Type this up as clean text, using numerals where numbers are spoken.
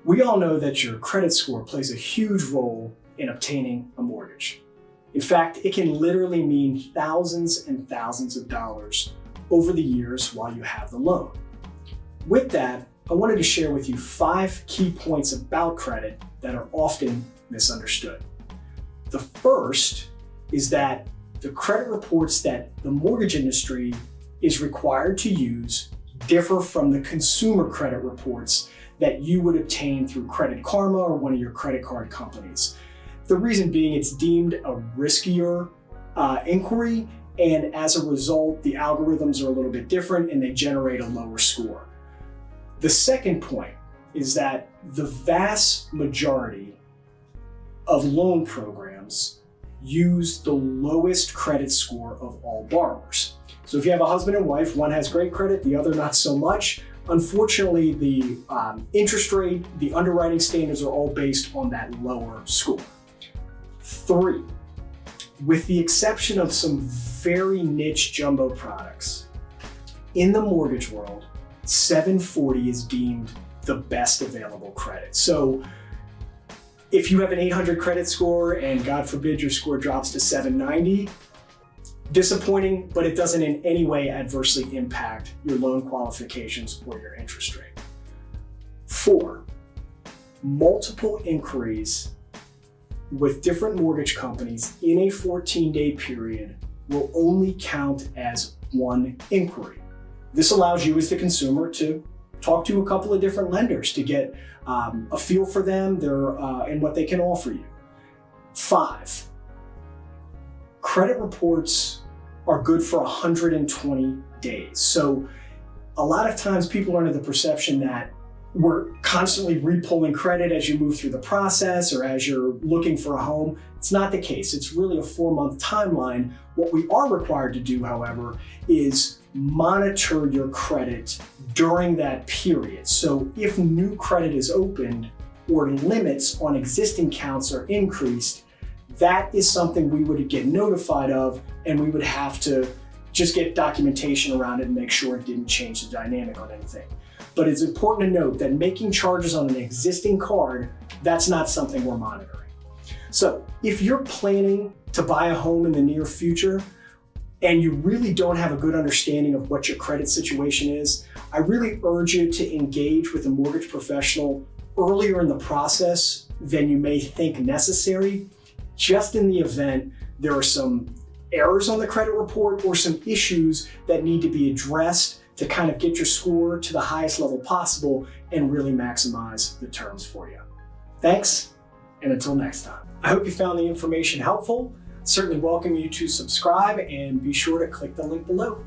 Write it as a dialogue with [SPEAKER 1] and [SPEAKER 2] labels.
[SPEAKER 1] We all know that your credit score plays a huge role in obtaining a mortgage. In fact, it can literally mean thousands and thousands of dollars over the years while you have the loan. With that, I wanted to share with you 5 key points about credit that are often misunderstood. The first is that the credit reports that the mortgage industry is required to use differ from the consumer credit reports that you would obtain through Credit Karma or one of your credit card companies. The reason being it's deemed a riskier inquiry, and as a result, the algorithms are a little bit different and they generate a lower score. The second point is that the vast majority of loan programs use the lowest credit score of all borrowers. So if you have a husband and wife, one has great credit, the other not so much, unfortunately, the interest rate, the underwriting standards are all based on that lower score. 3, with the exception of some very niche jumbo products, in the mortgage world, 740 is deemed the best available credit. So if you have an 800 credit score and God forbid your score drops to 790, disappointing, but it doesn't in any way adversely impact your loan qualifications or your interest rate. 4, multiple inquiries with different mortgage companies in a 14-day period will only count as one inquiry. This allows you as the consumer to talk to a couple of different lenders to get a feel for them and what they can offer you. 5, credit reports are good for 120 days. So a lot of times people are under the perception that we're constantly re-pulling credit as you move through the process or as you're looking for a home. It's not the case. It's really a 4-month timeline. What we are required to do, however, is monitor your credit during that period. So if new credit is opened or limits on existing counts are increased, that is something we would get notified of, and we would have to just get documentation around it and make sure it didn't change the dynamic on anything. But it's important to note that making charges on an existing card, that's not something we're monitoring. So if you're planning to buy a home in the near future and you really don't have a good understanding of what your credit situation is, I really urge you to engage with a mortgage professional earlier in the process than you may think necessary, just in the event there are some errors on the credit report or some issues that need to be addressed to kind of get your score to the highest level possible and really maximize the terms for you. Thanks, and until next time. I hope you found the information helpful. Certainly welcome you to subscribe and be sure to click the link below.